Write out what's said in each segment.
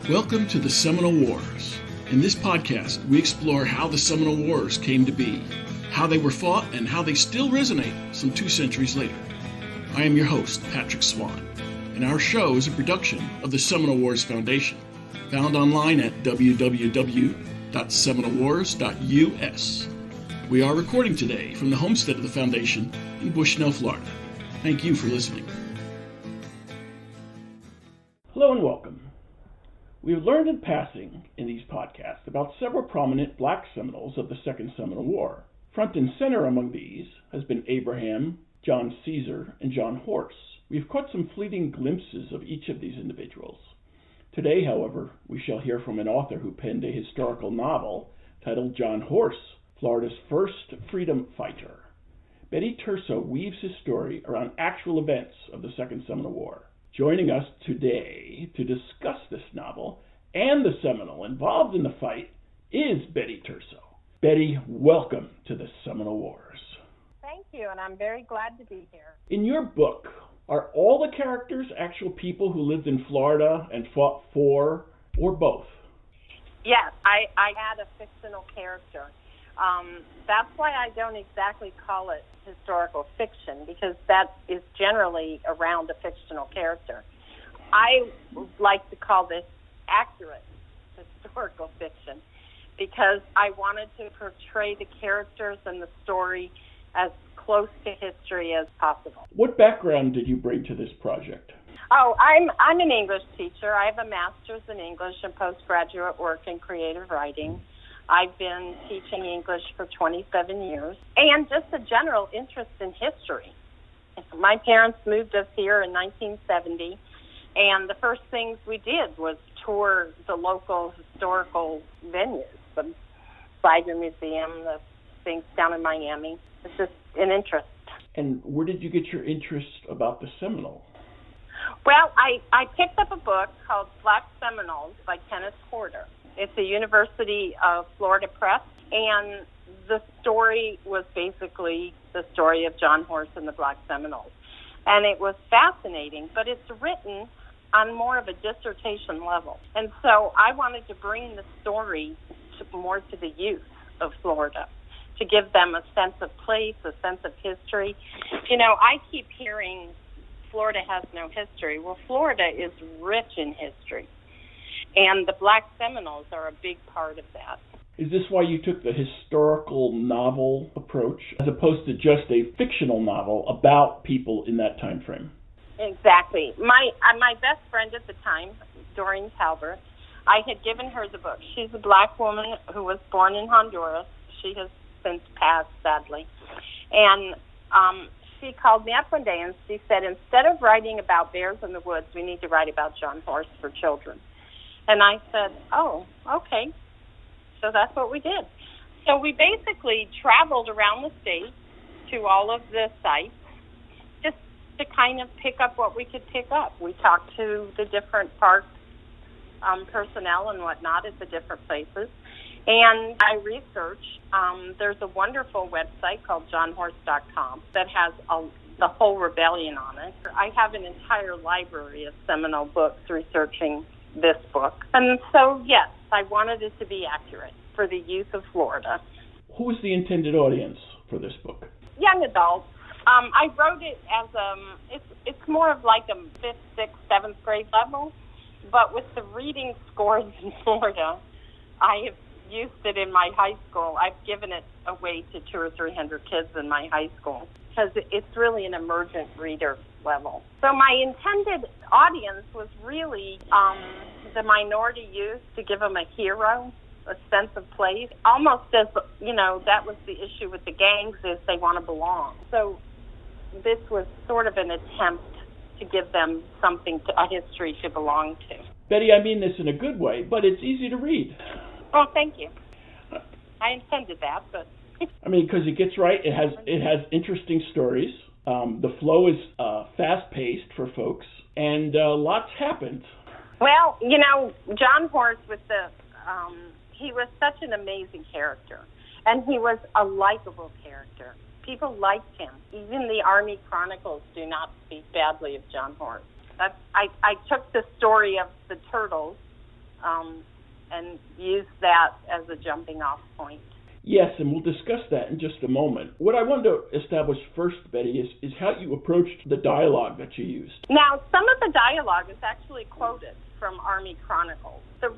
Welcome to the Seminole Wars. In this podcast, we explore how the Seminole Wars came to be, how they were fought, and how they still resonate some 2 centuries later. I am your host, Patrick Swan, and our show is a production of the Seminole Wars Foundation, found online at www.seminolewars.us. We are recording today from the homestead of the Foundation in Bushnell, Florida. Thank you for listening. Hello and welcome. We have learned in passing in these podcasts about several prominent Black Seminoles of the Second Seminole War. Front and center among these has been Abraham, John Ceasar, and John Horse. We have caught some fleeting glimpses of each of these individuals. Today, however, we shall hear from an author who penned a historical novel titled John Horse, Florida's First Freedom Fighter. Betty Turso weaves his story around actual events of the Second Seminole War. Joining us today to discuss this novel and the Seminole involved in the fight is Betty Turso. Betty, welcome to the Seminole Wars. Thank you, and I'm very glad to be here. In your book, are all the characters actual people who lived in Florida and fought for, or both? Yes, I had a fictional character. That's why I don't exactly call it historical fiction, because that is generally around a fictional character. I like to call this accurate historical fiction because I wanted to portray the characters and the story as close to history as possible. What background did you bring to this project? Oh, I'm an English teacher. I have a master's in English and postgraduate work in creative writing. I've been teaching English for 27 years, and just a general interest in history. My parents moved us here in 1970, and the first things we did was tour the local historical venues, the Flagler Museum, the things down in Miami. It's just an interest. And where did you get your interest about the Seminole? Well, I picked up a book called Black Seminoles by Kenneth Porter. It's a University of Florida press, and the story was basically the story of John Horse and the Black Seminoles. And it was fascinating, but it's written on more of a dissertation level. And so I wanted to bring the story more to the youth of Florida, to give them a sense of place, a sense of history. You know, I keep hearing Florida has no history. Well, Florida is rich in history. And the Black Seminoles are a big part of that. Is this why you took the historical novel approach as opposed to just a fictional novel about people in that time frame? Exactly. My best friend at the time, Doreen Talbert, I had given her the book. She's a Black woman who was born in Honduras. She has since passed, sadly. And she called me up one day and she said, instead of writing about bears in the woods, we need to write about John Horse for children. And I said, oh, okay. So that's what we did. So we basically traveled around the state to all of the sites just to kind of pick up what we could pick up. We talked to the different park personnel and whatnot at the different places. And I researched. There's a wonderful website called johnhorse.com that has the whole rebellion on it. I have an entire library of Seminole books researching this book. And so, yes, I wanted it to be accurate for the youth of Florida. Who is the intended audience for this book? Young adults. I wrote it as it's more of like a 5th, 6th, 7th grade level, but with the reading scores in Florida, I have used it in my high school. I've given it away to 200 or 300 kids in my high school because it's really an emergent reader level. So my intended audience was really the minority youth, to give them a hero, a sense of place. Almost as, you know, that was the issue with the gangs, is they want to belong. So this was sort of an attempt to give them something, a history to belong to. Betty, I mean this in a good way, but it's easy to read. Oh, thank you. I intended that, but... I mean, because it gets right. It has interesting stories. The flow is fast-paced for folks, and lots happened. Well, you know, John Horse he was such an amazing character, and he was a likable character. People liked him. Even the Army Chronicles do not speak badly of John Horse. I took the story of the turtles and use that as a jumping off point. Yes, and we'll discuss that in just a moment. What I wanted to establish first, Betty, is how you approached the dialogue that you used. Now, some of the dialogue is actually quoted from Army Chronicles. So,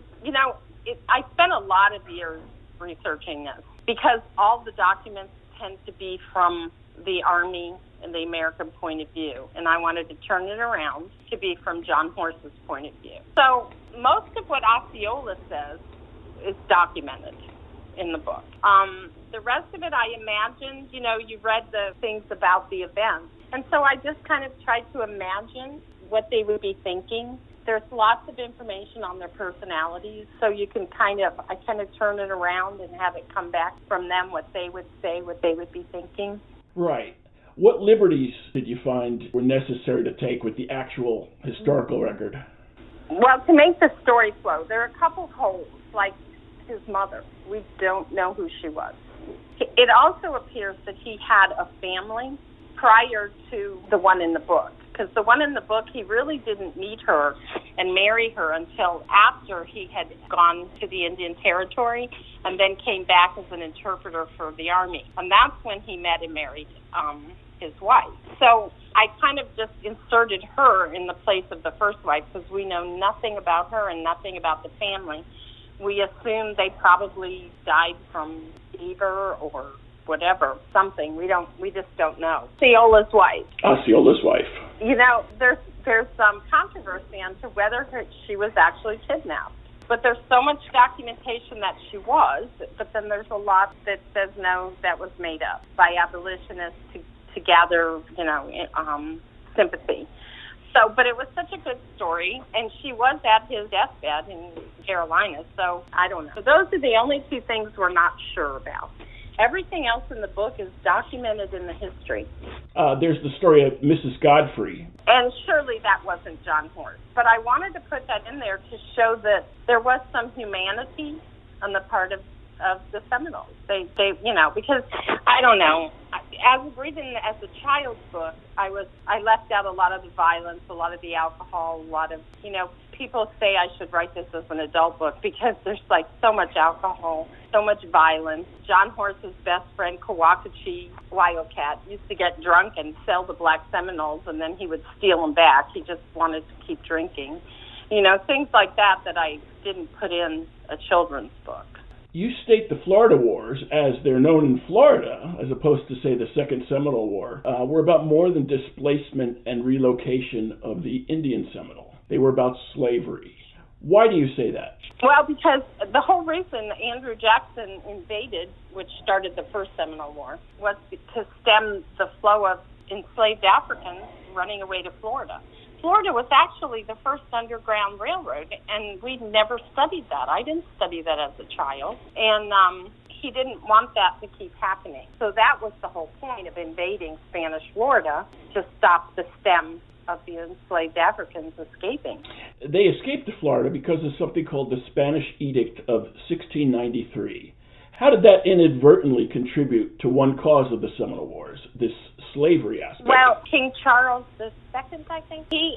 I spent a lot of years researching this because all the documents tend to be from the Army and the American point of view, and I wanted to turn it around to be from John Horse's point of view. So most of what Osceola says is documented in the book. The rest of it, I imagined, you read the things about the events. And so I just kind of tried to imagine what they would be thinking. There's lots of information on their personalities, so you can I kind of turn it around and have it come back from them, what they would say, what they would be thinking. Right. What liberties did you find were necessary to take with the actual historical record? Well, to make the story flow, there are a couple of holes, like his mother. We don't know who she was. It also appears that he had a family prior to the one in the book, because the one in the book, he really didn't meet her and marry her until after he had gone to the Indian Territory and then came back as an interpreter for the Army. And that's when he met and married his wife. So I kind of just inserted her in the place of the first wife because we know nothing about her and nothing about the family. We assume they probably died from fever or whatever, something. We just don't know. Osceola's wife. Osceola's wife. There's some controversy as to whether she was actually kidnapped. But there's so much documentation that she was, but then there's a lot that says no, that was made up by abolitionists to gather, sympathy. So, but it was such a good story, and she was at his deathbed in Carolina, so I don't know. So those are the only two things we're not sure about. Everything else in the book is documented in the history. There's the story of Mrs. Godfrey. And surely that wasn't John Horse. But I wanted to put that in there to show that there was some humanity on the part of the Seminoles. They because I don't know. As reading as a child's book, I left out a lot of the violence, a lot of the alcohol, a lot of, people say I should write this as an adult book because there's so much alcohol, so much violence. John Horse's best friend, Okeechobee Wildcat, used to get drunk and sell the Black Seminoles, and then he would steal them back. He just wanted to keep drinking. Things like that I didn't put in a children's book. You state the Florida Wars, as they're known in Florida, as opposed to, say, the Second Seminole War, were about more than displacement and relocation of the Indian Seminole. They were about slavery. Why do you say that? Well, because the whole reason Andrew Jackson invaded, which started the First Seminole War, was to stem the flow of enslaved Africans running away to Florida. Florida was actually the first underground railroad, and we never studied that. I didn't study that as a child, and he didn't want that to keep happening. So that was the whole point of invading Spanish Florida, to stop the stem of the enslaved Africans escaping. They escaped to Florida because of something called the Spanish Edict of 1693. How did that inadvertently contribute to one cause of the Seminole Wars, this slavery aspect? Well, King Charles II, I think, he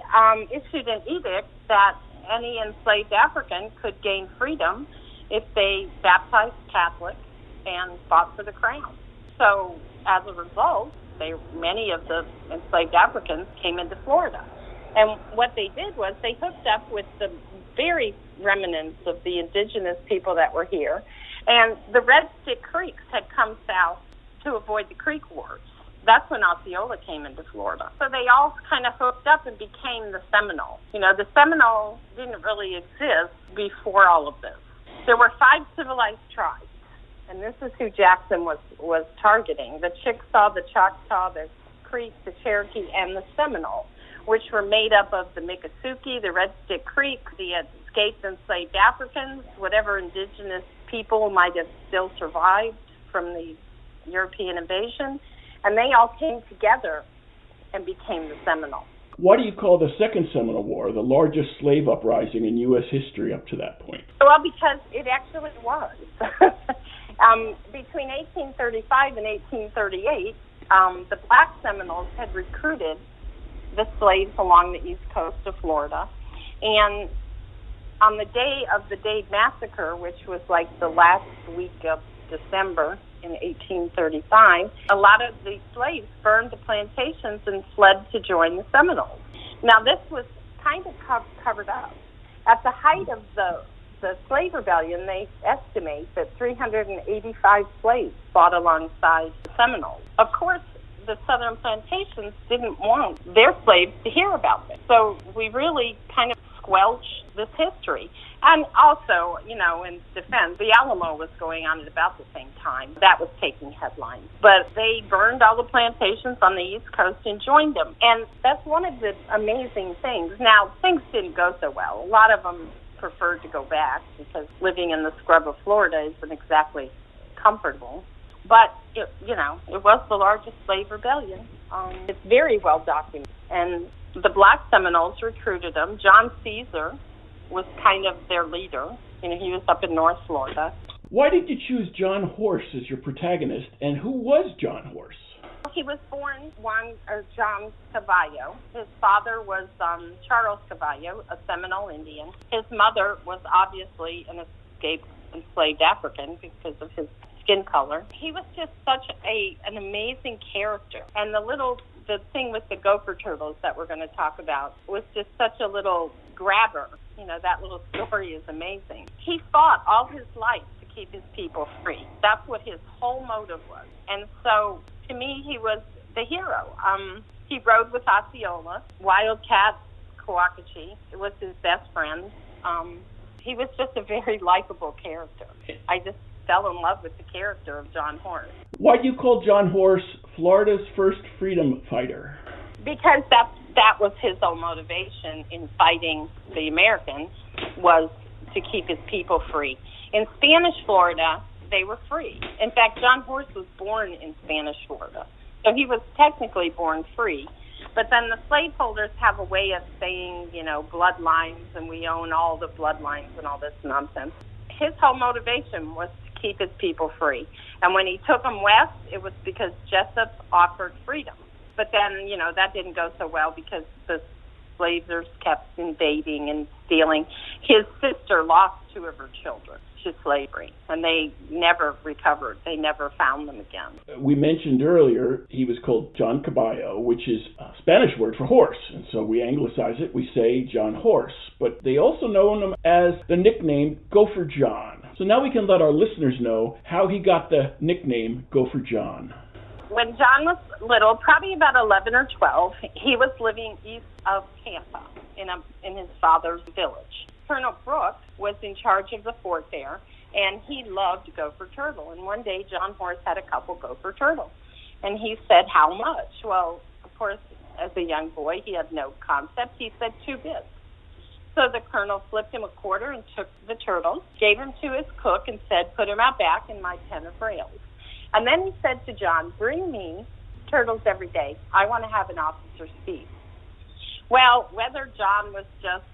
issued an edict that any enslaved African could gain freedom if they baptized Catholic and fought for the crown. So, as a result, many of the enslaved Africans came into Florida. And what they did was they hooked up with the very remnants of the indigenous people that were here. And the Red Stick Creeks had come south to avoid the Creek Wars. That's when Osceola came into Florida. So they all kind of hooked up and became the Seminole. The Seminole didn't really exist before all of this. There were 5 civilized tribes, and this is who Jackson was targeting: the Chickasaw, the Choctaw, the Creek, the Cherokee, and the Seminole, which were made up of the Miccosukee, the Red Stick Creek, the escaped enslaved Africans, whatever indigenous people might have still survived from the European invasion, and they all came together and became the Seminoles. Why do you call the Second Seminole War the largest slave uprising in U.S. history up to that point? Well, because it actually was. Between 1835 and 1838, the Black Seminoles had recruited the slaves along the east coast of Florida, and on the day of the Dade Massacre, which was like the last week of December in 1835, a lot of the slaves burned the plantations and fled to join the Seminoles. Now, this was kind of covered up. At the height of the slave rebellion, they estimate that 385 slaves fought alongside the Seminoles. Of course, the southern plantations didn't want their slaves to hear about this. So we really kind of squelched this history. And also, in defense, the Alamo was going on at about the same time. That was taking headlines. But they burned all the plantations on the East Coast and joined them. And that's one of the amazing things. Now, things didn't go so well. A lot of them preferred to go back because living in the scrub of Florida isn't exactly comfortable. But, it was the largest slave rebellion. It's very well documented. And the Black Seminoles recruited them. John Ceasar was kind of their leader. He was up in North Florida. Why did you choose John Horse as your protagonist, and who was John Horse? He was born John Caballo. His father was Charles Caballo, a Seminole Indian. His mother was obviously an escaped enslaved African because of his skin color. He was just such an amazing character. And the thing with the gopher turtles that we're going to talk about was just such a little grabber. That little story is amazing. He fought all his life to keep his people free. That's what his whole motive was. And so, to me, he was the hero. He rode with Osceola. Wildcat Coakachee was his best friend. He was just a very likable character. I just fell in love with the character of John Horse. Why do you call John Horse Florida's first freedom fighter? Because that was his whole motivation in fighting the Americans, was to keep his people free. In Spanish Florida, they were free. In fact, John Horse was born in Spanish Florida, so he was technically born free. But then the slaveholders have a way of saying, bloodlines, and we own all the bloodlines and all this nonsense. His whole motivation was to keep his people free. And when he took them west, it was because Jessup offered freedom. But then, that didn't go so well because the slavers kept invading and stealing. His sister lost 2 of her children to slavery, and they never recovered. They never found them again. We mentioned earlier he was called John Caballo, which is a Spanish word for horse, and so we anglicize it. We say John Horse, but they also know him as the nickname Gopher John. So now we can let our listeners know how he got the nickname Gopher John. When John was little, probably about 11 or 12, he was living east of Tampa in his father's village. Colonel Brooks was in charge of the fort there, and he loved gopher turtle. And one day, John Horse had a couple gopher turtles, and he said, "How much?" Well, of course, as a young boy, he had no concept. He said 2 bits. So the colonel flipped him a quarter and took the turtles, gave him to his cook, and said, "Put him out back in my pen of rails." And then he said to John, "Bring me turtles every day. I want to have an officer's feast." Well, whether John was just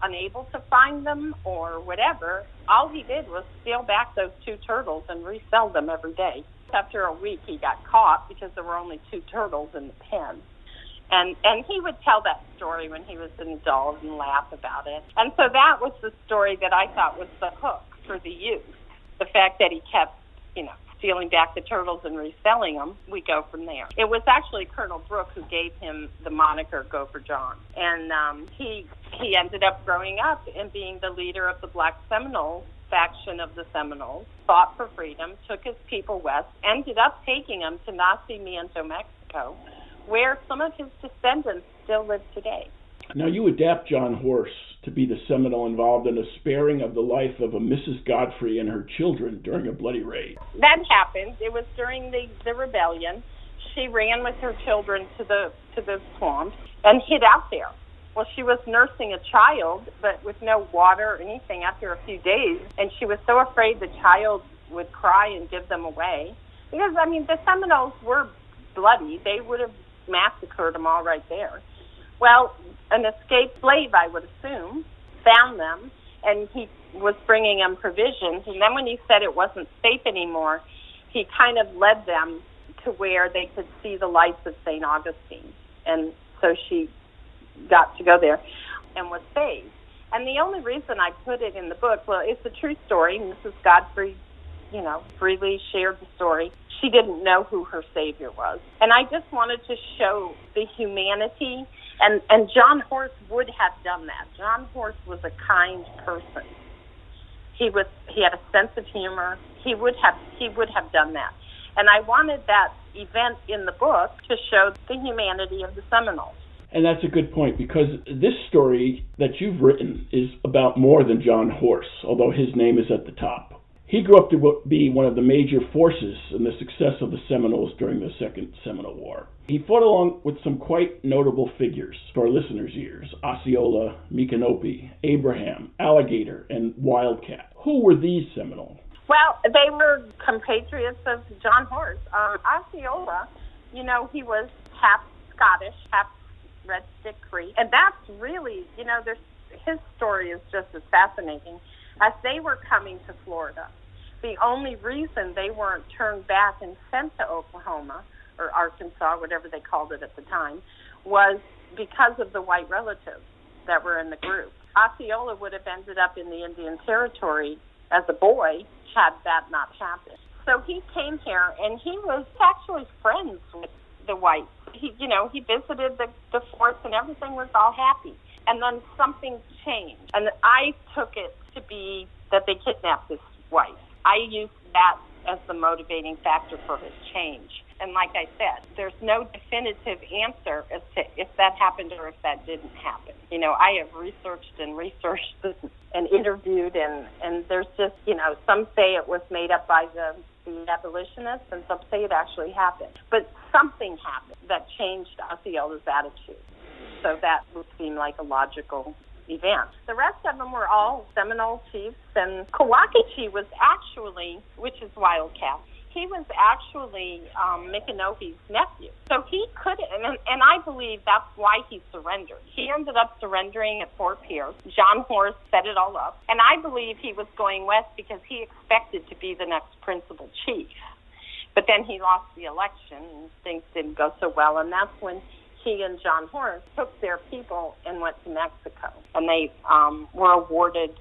unable to find them or whatever, all he did was steal back those 2 turtles and resell them every day. After a week, he got caught because there were only 2 turtles in the pen. And he would tell that story when he was an adult and laugh about it. And so that was the story that I thought was the hook for the youth. The fact that he kept, stealing back the turtles and reselling them, we go from there. It was actually Colonel Brooke who gave him the moniker Gopher John. And he ended up growing up and being the leader of the Black Seminoles faction of the Seminoles, fought for freedom, took his people west, ended up taking them to Nacimiento, Mexico, where some of his descendants still live today. Now you adapt John Horse to be the Seminole involved in a sparing of the life of a Mrs. Godfrey and her children during a bloody raid. That happened. It was during the rebellion. She ran with her children to the swamps and hid out there. Well, she was nursing a child, but with no water or anything after a few days, and she was so afraid the child would cry and give them away. Because, the Seminoles were bloody. They would have massacred them all right there. Well, an escaped slave, I would assume, found them, and he was bringing them provisions. And then when he said it wasn't safe anymore, he kind of led them to where they could see the lights of St. Augustine. And so she got to go there and was saved. And the only reason I put it in the book, well, it's a true story. Mrs. Godfrey, freely shared the story. She didn't know who her Savior was. And I just wanted to show the humanity. And John Horse would have done that. John Horse was a kind person. He had a sense of humor. He would have done that. And I wanted that event in the book to show the humanity of the Seminoles. And that's a good point, because this story that you've written is about more than John Horse, although his name is at the top. He grew up to be one of the major forces in the success of the Seminoles during the Second Seminole War. He fought along with some quite notable figures for our listeners' ears: Osceola, Micanopy, Abraham, Alligator, and Wildcat. Who were these Seminoles? Well, they were compatriots of John Horse. Osceola, he was half Scottish, half Red Stick Creek. And that's really, his story is just as fascinating. As they were coming to Florida, the only reason they weren't turned back and sent to Oklahoma or Arkansas, whatever they called it at the time, was because of the white relatives that were in the group. Osceola would have ended up in the Indian Territory as a boy had that not happened. So he came here, and he was actually friends with the whites. He visited the forts, and everything was all happy. And then something changed, and I took it to be that they kidnapped his wife. I used that as the motivating factor for his change. And like I said, there's no definitive answer as to if that happened or if that didn't happen. I have researched and interviewed, and there's just, some say it was made up by the abolitionists, and some say it actually happened. But something happened that changed Osceola's attitude. So that would seem like a logical event. The rest of them were all Seminole chiefs, and Kawakachi was actually, which is Wildcat, he was actually Micanopy's nephew. So he could, and I believe that's why he surrendered. He ended up surrendering at Fort Pierce. John Horse set it all up. And I believe he was going west because he expected to be the next principal chief. But then he lost the election, and things didn't go so well, and that's when he and John Horse took their people and went to Mexico. And they were awarded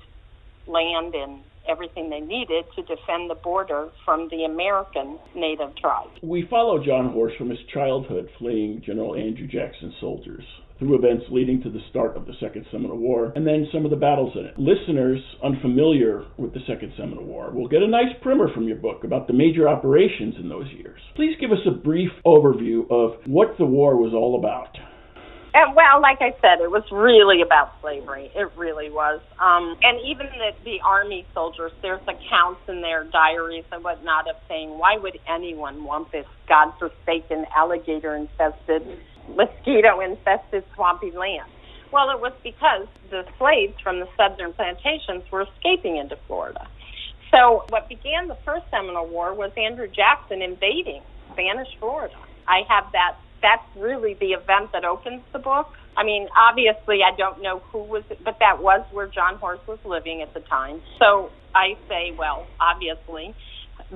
land and everything they needed to defend the border from the American native tribes. We follow John Horse from his childhood fleeing General Andrew Jackson's soldiers, through events leading to the start of the Second Seminole War, and then some of the battles in it. Listeners unfamiliar with the Second Seminole War will get a nice primer from your book about the major operations in those years. Please give us a brief overview of what the war was all about. Well, like I said, it was really about slavery. It really was. And even the Army soldiers, there's accounts in their diaries and whatnot of saying, why would anyone want this godforsaken, alligator-infested, mosquito-infested, swampy land? Well, it was because the slaves from the southern plantations were escaping into Florida. So what began the First Seminole War was Andrew Jackson invading Spanish Florida. I have that. That's really the event that opens the book. I mean, obviously, I don't know who was it, but that was where John Horse was living at the time. So I say, well, obviously,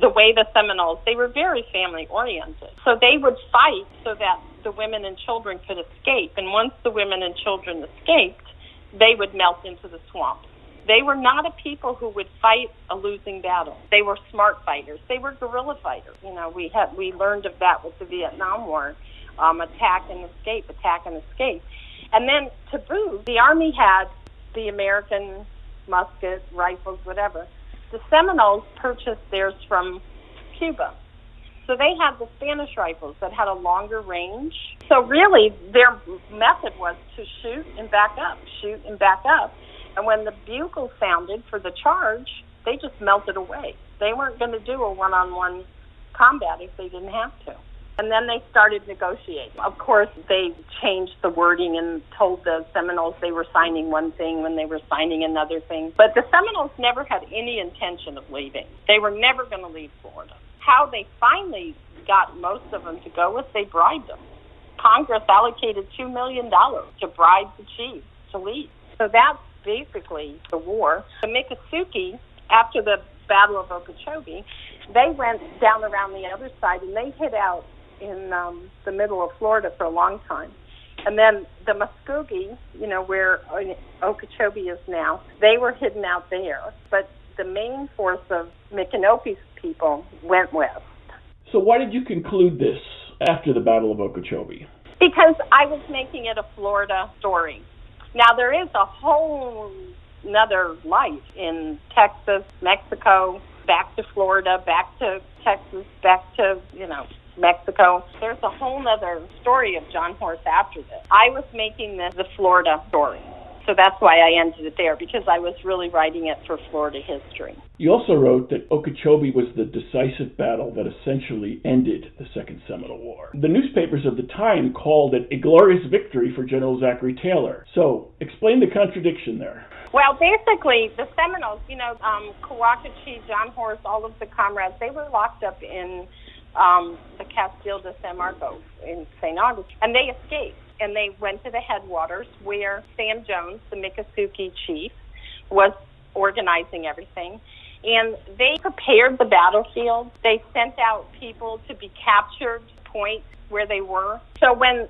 the way the Seminoles, they were very family-oriented. So they would fight so that the women and children could escape. And once the women and children escaped, they would melt into the swamp. They were not a people who would fight a losing battle. They were smart fighters. They were guerrilla fighters. We learned of that with the Vietnam War. Attack and escape. And then to boot, the Army had the American musket, rifles, whatever. The Seminoles purchased theirs from Cuba. So they had the Spanish rifles that had a longer range. So really, their method was to shoot and back up. And when the bugle sounded for the charge, they just melted away. They weren't going to do a one-on-one combat if they didn't have to. And then they started negotiating. Of course, they changed the wording and told the Seminoles they were signing one thing when they were signing another thing. But the Seminoles never had any intention of leaving. They were never going to leave Florida. How they finally got most of them to go was they bribed them. Congress allocated $2 million to bribe the chiefs to leave. So that's basically the war. The Miccosukee, after the Battle of Okeechobee, they went down around the other side and they hid out in the middle of Florida for a long time. And then the Muskogee, where Okeechobee is now, they were hidden out there. But the main force of Micanopy's people went west. So why did you conclude this after the Battle of Okeechobee? Because I was making it a Florida story. Now, there is a whole another life in Texas, Mexico, back to Florida, back to Texas, back to, Mexico. There's a whole other story of John Horse after this. I was making this the Florida story. So that's why I ended it there, because I was really writing it for Florida history. You also wrote that Okeechobee was the decisive battle that essentially ended the Second Seminole War. The newspapers of the time called it a glorious victory for General Zachary Taylor. So explain the contradiction there. Well, basically, the Seminoles, Cowacochee, John Horse, all of the comrades, they were locked up in the Castile de San Marcos in St. Augustine, and they escaped. And they went to the headwaters where Sam Jones, the Miccosukee chief, was organizing everything. And they prepared the battlefield. They sent out people to be captured, point where they were. So when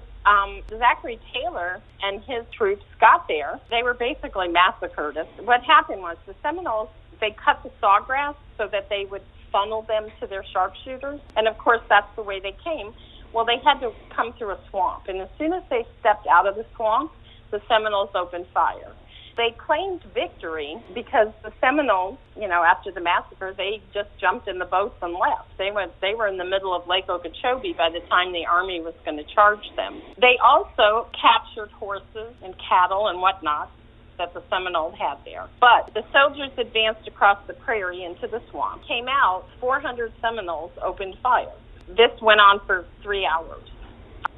Zachary Taylor and his troops got there, they were basically massacred. What happened was the Seminoles, they cut the sawgrass so that they would funnel them to their sharpshooters. And, of course, that's the way they came. Well, they had to come through a swamp, and as soon as they stepped out of the swamp, the Seminoles opened fire. They claimed victory because the Seminoles, after the massacre, they just jumped in the boats and left. They were in the middle of Lake Okeechobee by the time the army was going to charge them. They also captured horses and cattle and whatnot that the Seminoles had there. But the soldiers advanced across the prairie into the swamp. Came out, 400 Seminoles opened fire. This went on for 3 hours.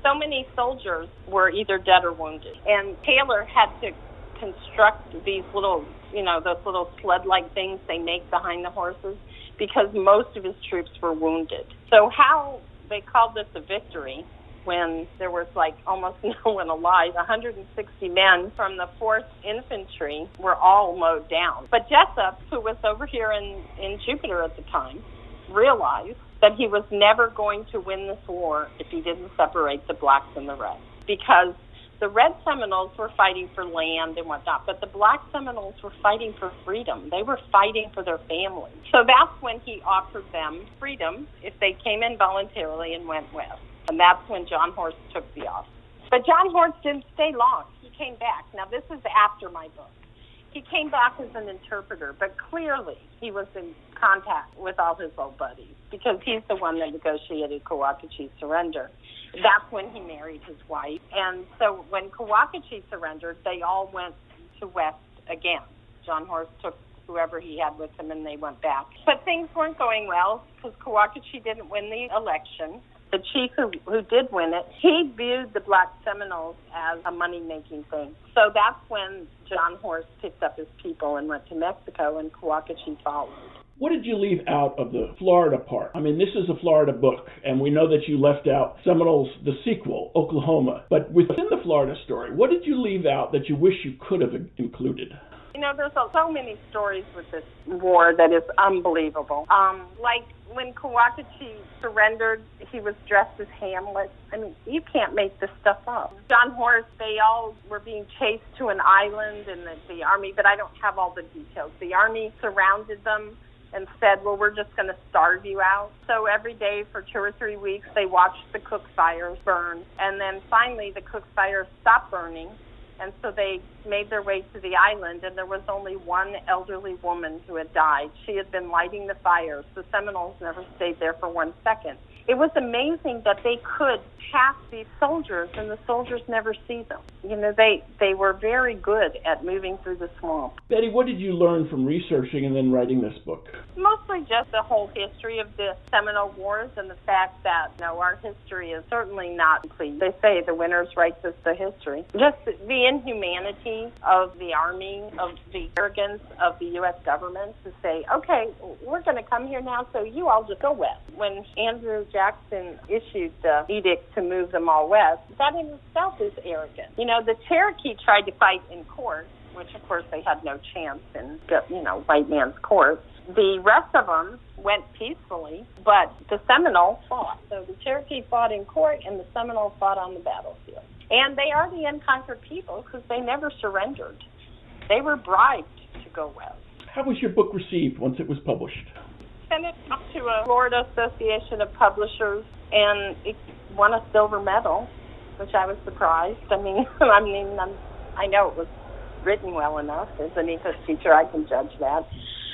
So many soldiers were either dead or wounded. And Taylor had to construct these little, those little sled-like things they make behind the horses because most of his troops were wounded. So how they called this a victory when there was almost no one alive. 160 men from the 4th Infantry were all mowed down. But Jessup, who was over here in Jupiter at the time, realized that he was never going to win this war if he didn't separate the blacks and the reds. Because the Red Seminoles were fighting for land and whatnot, but the Black Seminoles were fighting for freedom. They were fighting for their families. So that's when he offered them freedom if they came in voluntarily and went west. And that's when John Horse took the offer. But John Horse didn't stay long. He came back. Now, this is after my book. He came back as an interpreter, but clearly he was in contact with all his old buddies because he's the one that negotiated Cowacochee's surrender. That's when he married his wife. And so when Cowacochee surrendered, they all went to west again. John Horse took whoever he had with him and they went back. But things weren't going well because Cowacochee didn't win the election. The chief who did win it, he viewed the Black Seminoles as a money-making thing. So that's when John Horse picked up his people and went to Mexico, and Cowacochee followed. What did you leave out of the Florida part? I mean, this is a Florida book, and we know that you left out Seminoles, the sequel, Oklahoma. But within the Florida story, what did you leave out that you wish you could have included? There's so many stories with this war that is unbelievable. Like when Cowacochee surrendered, he was dressed as Hamlet. I mean, you can't make this stuff up. John Horse, they all were being chased to an island in the army, but I don't have all the details. The army surrounded them and said, well, we're just going to starve you out. So every day for 2 or 3 weeks, they watched the cook fires burn. And then finally, the cook fires stopped burning. And so they made their way to the island, and there was only one elderly woman who had died. She had been lighting the fires. The Seminoles never stayed there for 1 second. It was amazing that they could pass these soldiers, and the soldiers never see them. They were very good at moving through the swamp. Betty, what did you learn from researching and then writing this book? Mostly just the whole history of the Seminole Wars and the fact that, our history is certainly not complete. They say the winners write the history. Just the inhumanity of the Army, of the arrogance of the U.S. government to say, okay, we're going to come here now, so you all just go west. When Andrew Jackson issued the edict to move them all west, that in itself is arrogant. The Cherokee tried to fight in court, which of course they had no chance in, white man's court. The rest of them went peacefully, but the Seminoles fought. So the Cherokee fought in court and the Seminoles fought on the battlefield. And they are the unconquered people because they never surrendered. They were bribed to go west. How was your book received once it was published? Sent it up to a Florida Association of Publishers, and it won a silver medal, which I was surprised. I know it was written well enough. As an English teacher, I can judge that.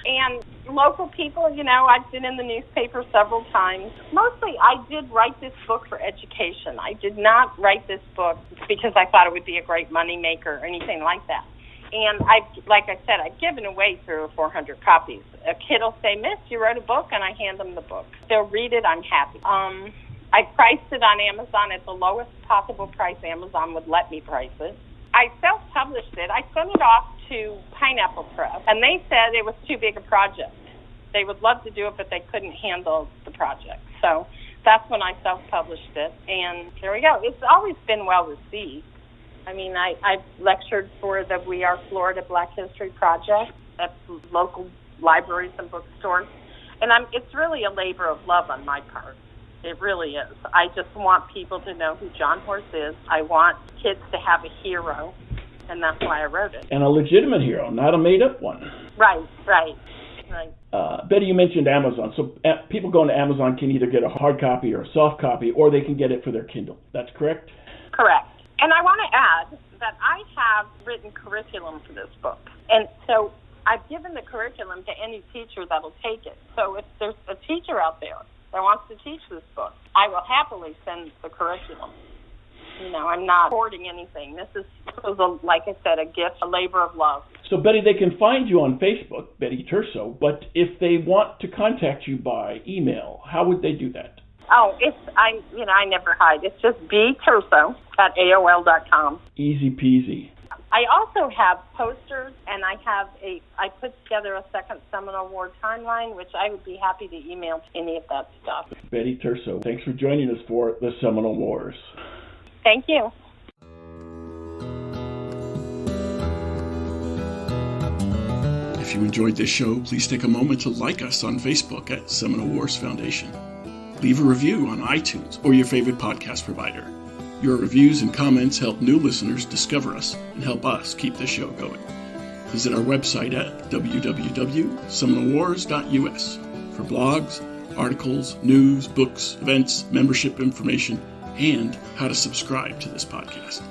And local people, I've been in the newspaper several times. Mostly, I did write this book for education. I did not write this book because I thought it would be a great moneymaker or anything like that. And like I said, I've given away 300 or 400 copies. A kid will say, "Miss, you wrote a book," and I hand them the book. They'll read it. I'm happy. I priced it on Amazon at the lowest possible price Amazon would let me price it. I self-published it. I sent it off to Pineapple Press, and they said it was too big a project. They would love to do it, but they couldn't handle the project. So that's when I self-published it, and there we go. It's always been well received. I've lectured for the We Are Florida Black History Project at local libraries and bookstores, and it's really a labor of love on my part. It really is. I just want people to know who John Horse is. I want kids to have a hero, and that's why I wrote it. And a legitimate hero, not a made-up one. Right. Betty, you mentioned Amazon. So people going to Amazon can either get a hard copy or a soft copy, or they can get it for their Kindle. That's correct? Correct. And I want to add that I have written curriculum for this book. And so I've given the curriculum to any teacher that'll take it. So if there's a teacher out there that wants to teach this book, I will happily send the curriculum. I'm not hoarding anything. This was, like I said, a gift, a labor of love. So, Betty, they can find you on Facebook, Betty Turso, but if they want to contact you by email, how would they do that? Oh, I never hide. It's just bturso@aol.com. Easy peasy. I also have posters, and I put together a Second Seminole War timeline, which I would be happy to email any of that stuff. Betty Turso, thanks for joining us for the Seminole Wars. Thank you. If you enjoyed this show, please take a moment to like us on Facebook at Seminole Wars Foundation. Leave a review on iTunes or your favorite podcast provider. Your reviews and comments help new listeners discover us and help us keep the show going. Visit our website at www.seminolewars.us for blogs, articles, news, books, events, membership information, and how to subscribe to this podcast.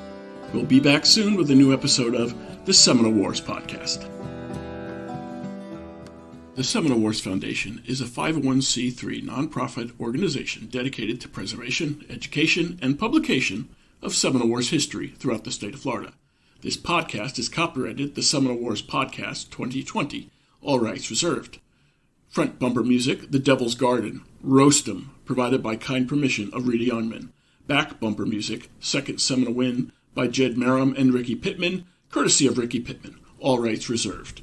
We'll be back soon with a new episode of the Seminole Wars Podcast. The Seminole Wars Foundation is a 501c3 nonprofit organization dedicated to preservation, education, and publication of Seminole Wars history throughout the state of Florida. This podcast is copyrighted the Seminole Wars Podcast 2020, all rights reserved. Front bumper music, The Devil's Garden, Roast 'em, provided by kind permission of Reedy Youngman. Back bumper music, Second Seminole Win, by Jed Merrim and Ricky Pittman, courtesy of Ricky Pittman, all rights reserved.